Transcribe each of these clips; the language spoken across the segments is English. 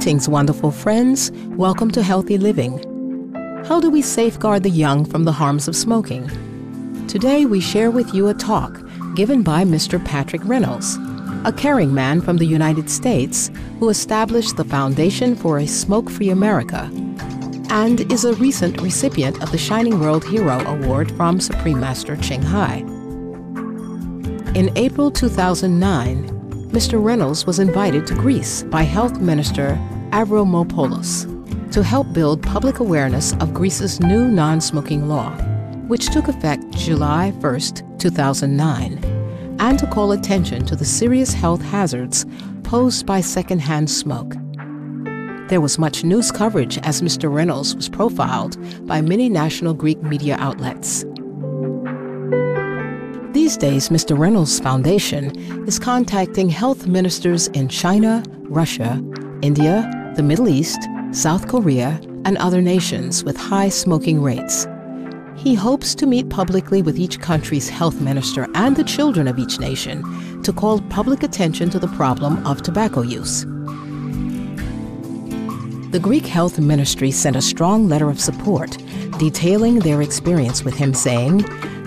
Greetings, wonderful friends. Welcome to Healthy Living. How do we safeguard the young from the harms of smoking? Today, we share with you a talk given by Mr. Patrick Reynolds, a caring man from the United States who established the Foundation for a Smokefree America and is a recent recipient of the Shining World Hero Award from Supreme Master Ching Hai. In April 2009, Mr. Reynolds was invited to Greece by Health Minister Avramopoulos to help build public awareness of Greece's new non-smoking law, which took effect July 1, 2009, and to call attention to the serious health hazards posed by secondhand smoke. There was much news coverage as Mr. Reynolds was profiled by many national Greek media outlets. These days, Mr. Reynolds' foundation is contacting health ministers in China, Russia, India, the Middle East, South Korea, and other nations with high smoking rates. He hopes to meet publicly with each country's health minister and the children of each nation to call public attention to the problem of tobacco use. The Greek Health Ministry sent a strong letter of support detailing their experience with him, saying,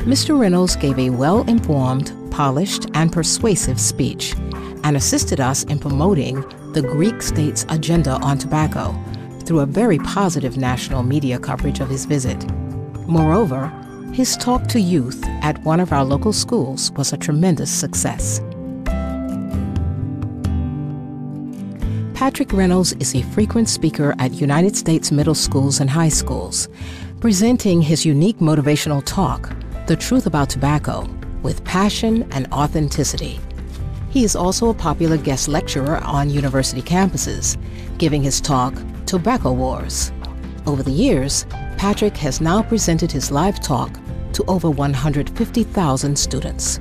Mr. Reynolds gave a well-informed, polished, and persuasive speech and assisted us in promoting the Greek state's agenda on tobacco through a very positive national media coverage of his visit. Moreover, his talk to youth at one of our local schools was a tremendous success. Patrick Reynolds is a frequent speaker at United States middle schools and high schools, presenting his unique motivational talk, The Truth About Tobacco, with passion and authenticity. He is also a popular guest lecturer on university campuses, giving his talk, Tobacco Wars. Over the years, Patrick has now presented his live talk to over 150,000 students.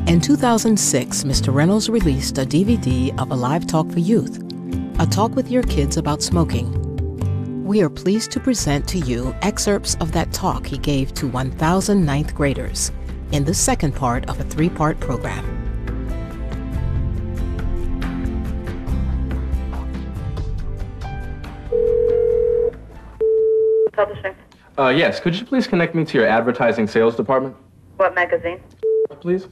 In 2006, Mr. Reynolds released a DVD of a live talk for youth, a talk with your kids about smoking. We are pleased to present to you excerpts of that talk he gave to 1,000 ninth graders in the second part of a three-part program. Publishing. Yes, could you please connect me to your advertising sales department? What magazine? Please.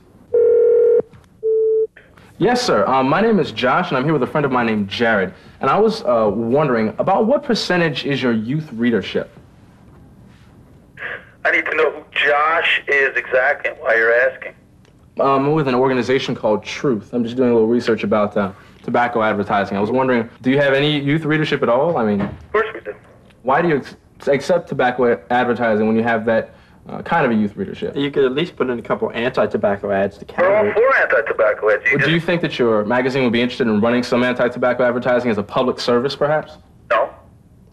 Yes, sir. My name is Josh, and I'm here with a friend of mine named Jared. And I was wondering, about what percentage is your youth readership? I need to know who Josh is exactly and why you're asking. I'm with an organization called Truth. I'm just doing a little research about tobacco advertising. I was wondering, do you have any youth readership at all? I mean, Of course we do. why do you accept tobacco advertising when you have that kind of a youth readership? You could at least put in a couple anti-tobacco ads to We're all counter it. for anti-tobacco ads. Do you think that your magazine would be interested in running some anti-tobacco advertising as a public service, perhaps? No,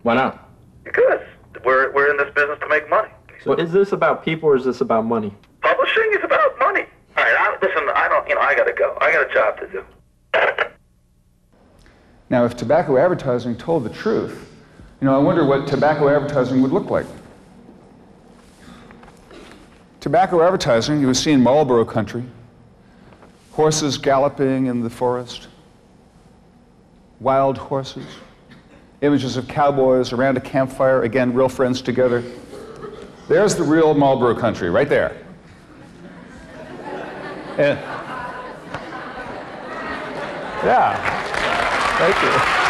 Why not? because we're in this business to make money. So is this about people or is this about money? Publishing is about money. All right, listen, I gotta go. I got a job to do. Now, if tobacco advertising told the truth, I wonder what tobacco advertising would look like. Tobacco advertising, you would see in Marlboro country, horses galloping in the forest, wild horses, images of cowboys around a campfire, again, real friends together. There's the real Marlboro country, right there. And, yeah, thank you.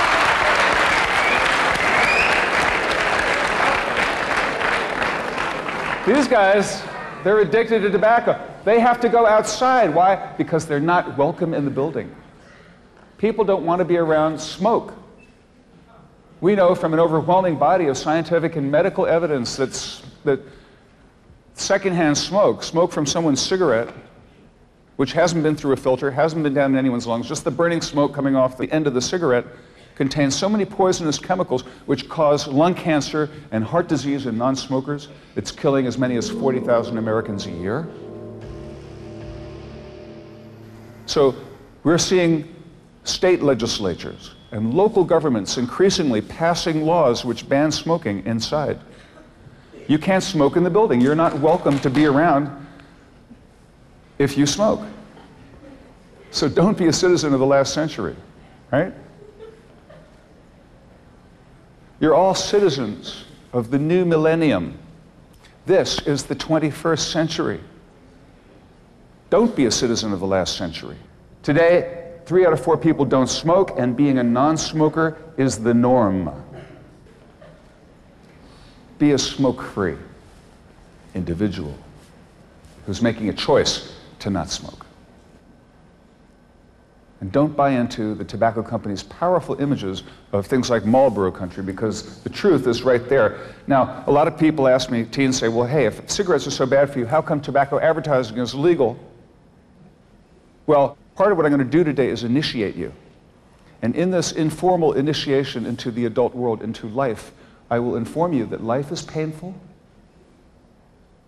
These guys, they're addicted to tobacco. They have to go outside. Why? Because they're not welcome in the building. People don't want to be around smoke. We know from an overwhelming body of scientific and medical evidence that secondhand smoke from someone's cigarette, which hasn't been through a filter, hasn't been down in anyone's lungs, just the burning smoke coming off the end of the cigarette, contains so many poisonous chemicals which cause lung cancer and heart disease in non-smokers. It's killing as many as 40,000 Americans a year. So we're seeing state legislatures and local governments increasingly passing laws which ban smoking inside. You can't smoke in the building. You're not welcome to be around if you smoke. So don't be a citizen of the last century, right? You're all citizens of the new millennium. This is the 21st century. Don't be a citizen of the last century. Today, 3 out of 4 people don't smoke, and being a non-smoker is the norm. Be a smoke-free individual who's making a choice to not smoke. And don't buy into the tobacco company's powerful images of things like Marlboro country, because the truth is right there. Now, a lot of people ask me, teens say, well, hey, if cigarettes are so bad for you, how come tobacco advertising is legal? Well, part of what I'm going to do today is initiate you. And in this informal initiation into the adult world, into life, I will inform you that life is painful,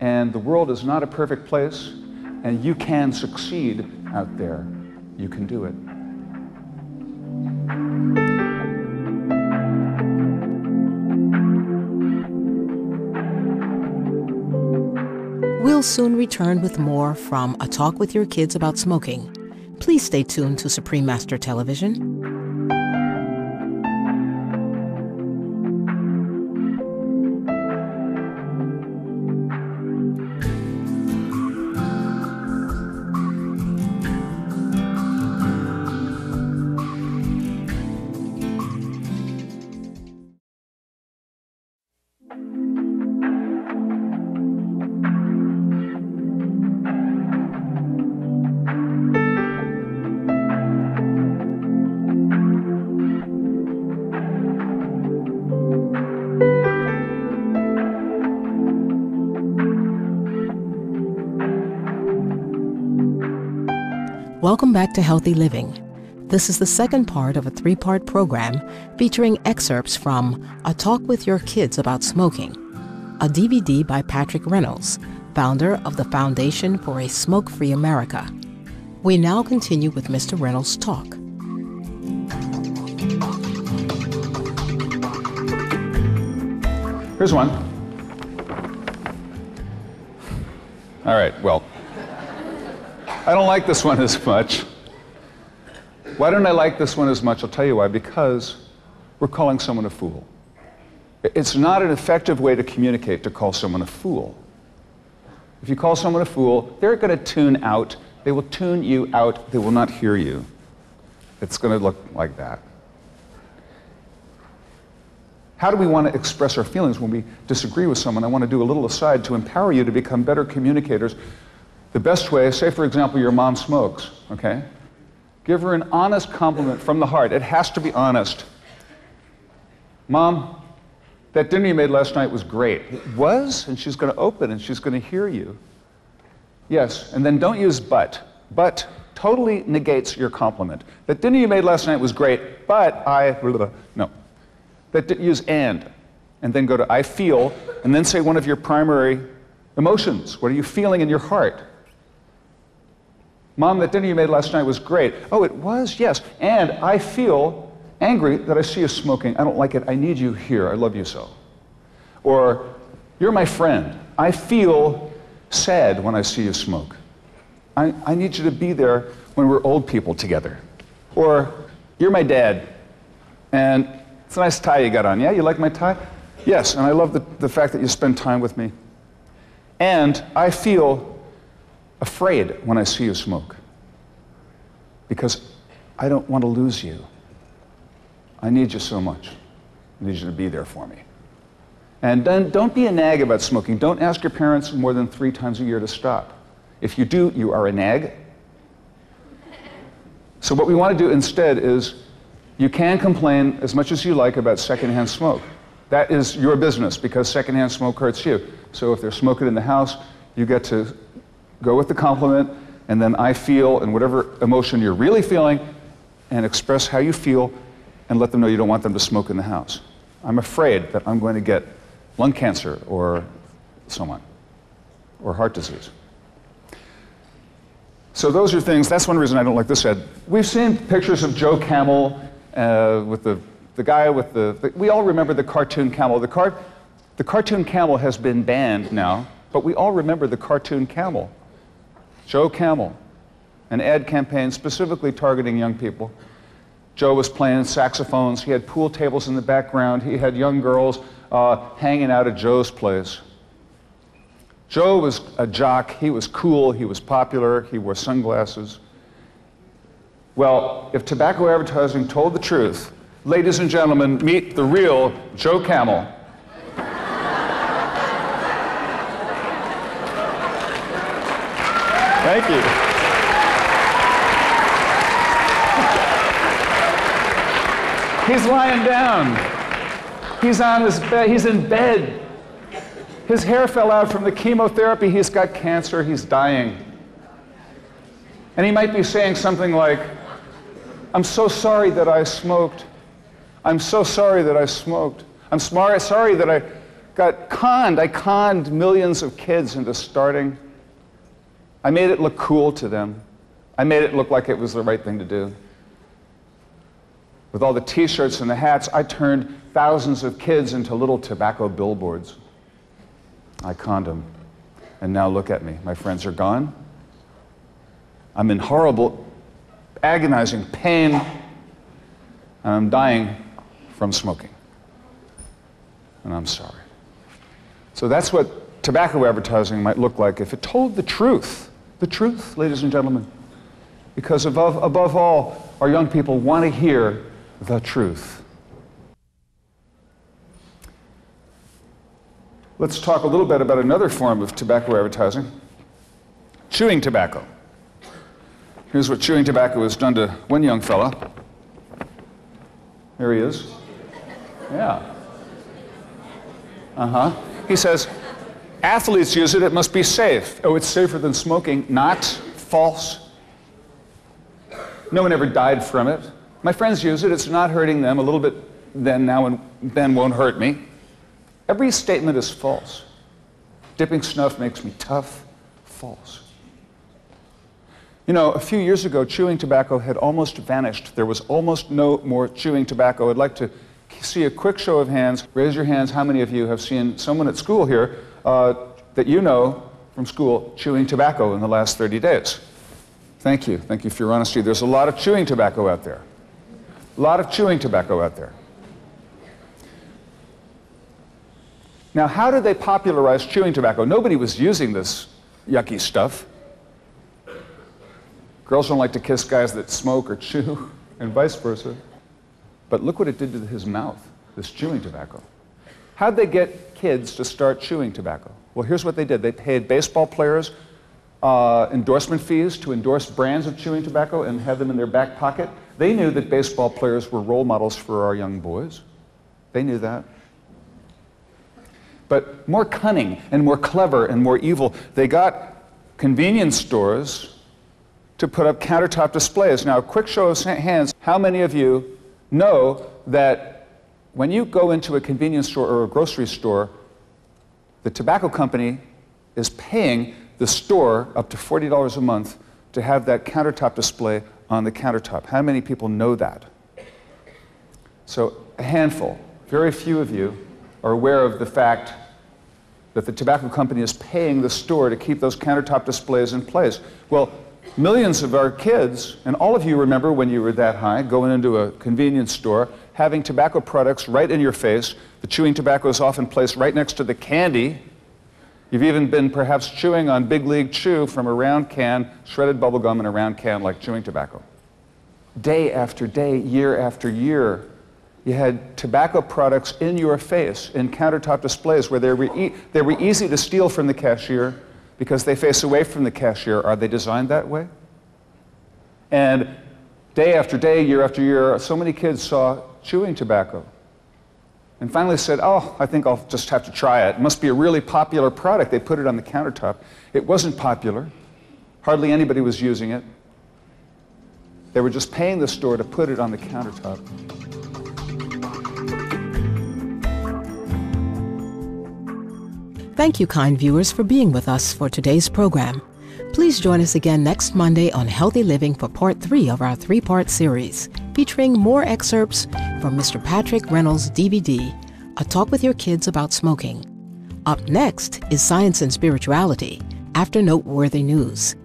and the world is not a perfect place, and you can succeed out there. You can do it. We'll soon return with more from A Talk with Your Kids About Smoking. Please stay tuned to Supreme Master Television. Welcome back to Healthy Living. This is the second part of a 3-part program featuring excerpts from A Talk with Your Kids About Smoking, a DVD by Patrick Reynolds, founder of the Foundation for a Smokefree America. We now continue with Mr. Reynolds' talk. Here's one. All right, well, I don't like this one as much. Why don't I like this one as much? I'll tell you why. Because we're calling someone a fool. It's not an effective way to communicate to call someone a fool. If you call someone a fool, they're going to tune out. They will tune you out. They will not hear you. It's going to look like that. How do we want to express our feelings when we disagree with someone? I want to do a little aside to empower you to become better communicators. The best way, say for example, your mom smokes, okay? Give her an honest compliment from the heart. It has to be honest. Mom, that dinner you made last night was great. It was? And she's going to open and she's going to hear you. Yes, and then don't use but. But totally negates your compliment. That dinner you made last night was great, but no. Use and then go to I feel, and then say one of your primary emotions. What are you feeling in your heart? Mom, that dinner you made last night was great. Oh, it was? Yes. And I feel angry that I see you smoking. I don't like it. I need you here. I love you so. Or, you're my friend. I feel sad when I see you smoke. I need you to be there when we're old people together. Or, you're my dad. And it's a nice tie you got on. Yeah, you like my tie? Yes, and I love the fact that you spend time with me. And I feel afraid when I see you smoke, because I don't want to lose you. I need you so much. I need you to be there for me. And then don't be a nag about smoking. Don't ask your parents more than 3 times a year to stop. If you do, you are a nag. So what we want to do instead is, you can complain as much as you like about secondhand smoke. That is your business, because secondhand smoke hurts you. So if they're smoking in the house, you get to go with the compliment, and then I feel, and whatever emotion you're really feeling, and express how you feel, and let them know you don't want them to smoke in the house. I'm afraid that I'm going to get lung cancer, or so on, or heart disease. So those are things, that's one reason I don't like this ad. We've seen pictures of Joe Camel with the guy with we all remember the cartoon camel. The cartoon camel has been banned now, but we all remember the cartoon camel. Joe Camel, an ad campaign specifically targeting young people. Joe was playing saxophones. He had pool tables in the background. He had young girls hanging out at Joe's place. Joe was a jock. He was cool. He was popular. He wore sunglasses. Well, if tobacco advertising told the truth, ladies and gentlemen, meet the real Joe Camel. Thank you. He's lying down. He's on his bed. He's in bed. His hair fell out from the chemotherapy. He's got cancer. He's dying. And he might be saying something like, I'm so sorry that I smoked. I'm so sorry that I smoked. I'm sorry that I got conned. I conned millions of kids into starting. I made it look cool to them. I made it look like it was the right thing to do. With all the t-shirts and the hats, I turned thousands of kids into little tobacco billboards. I conned them. And now look at me. My friends are gone. I'm in horrible, agonizing pain, and I'm dying from smoking. And I'm sorry. So that's what tobacco advertising might look like if it told the truth, ladies and gentlemen. Because above all, our young people want to hear the truth. Let's talk a little bit about another form of tobacco advertising, chewing tobacco. Here's what chewing tobacco has done to one young fella. There he is. Yeah. He says, athletes use it, it must be safe. Oh, it's safer than smoking. Not. False. No one ever died from it. My friends use it, it's not hurting them. A little bit then, now, and then won't hurt me. Every statement is false. Dipping snuff makes me tough. False. You know, a few years ago, chewing tobacco had almost vanished. There was almost no more chewing tobacco. I'd like to see a quick show of hands. Raise your hands. How many of you have seen someone at school here that you know from school chewing tobacco in the last 30 days? Thank you. Thank you for your honesty. There's a lot of chewing tobacco out there. A lot of chewing tobacco out there. Now, how did they popularize chewing tobacco? Nobody was using this yucky stuff. Girls don't like to kiss guys that smoke or chew, and vice versa. But look what it did to his mouth, this chewing tobacco. How'd they get kids to start chewing tobacco? Well, here's what they did. They paid baseball players endorsement fees to endorse brands of chewing tobacco and have them in their back pocket. They knew that baseball players were role models for our young boys. They knew that. But more cunning and more clever and more evil, they got convenience stores to put up countertop displays. Now, a quick show of hands, how many of you know that when you go into a convenience store or a grocery store, the tobacco company is paying the store up to $40 a month to have that countertop display on the countertop? How many people know that? So a handful, very few of you are aware of the fact that the tobacco company is paying the store to keep those countertop displays in place. Well, millions of our kids, and all of you remember when you were that high, going into a convenience store, having tobacco products right in your face. The chewing tobacco is often placed right next to the candy. You've even been perhaps chewing on Big League Chew from a round can, shredded bubble gum in a round can like chewing tobacco. Day after day, year after year, you had tobacco products in your face in countertop displays where they were easy to steal from the cashier because they face away from the cashier. Are they designed that way? And day after day, year after year, so many kids saw chewing tobacco and finally said, oh, I think I'll just have to try it. It must be a really popular product. They put it on the countertop. It wasn't popular. Hardly anybody was using it. They were just paying the store to put it on the countertop. Thank you, kind viewers, for being with us for today's program. Please join us again next Monday on Healthy Living for Part 3 of our 3-part series, featuring more excerpts from Mr. Patrick Reynolds' DVD, A Talk with Your Kids About Smoking. Up next is Science and Spirituality, after noteworthy news.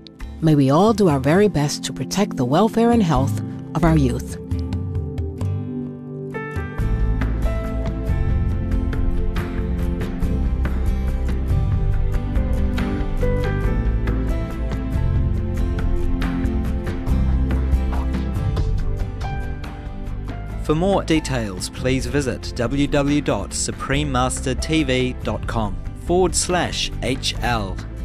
May we all do our very best to protect the welfare and health of our youth. For more details, please visit www.suprememastertv.com/HL.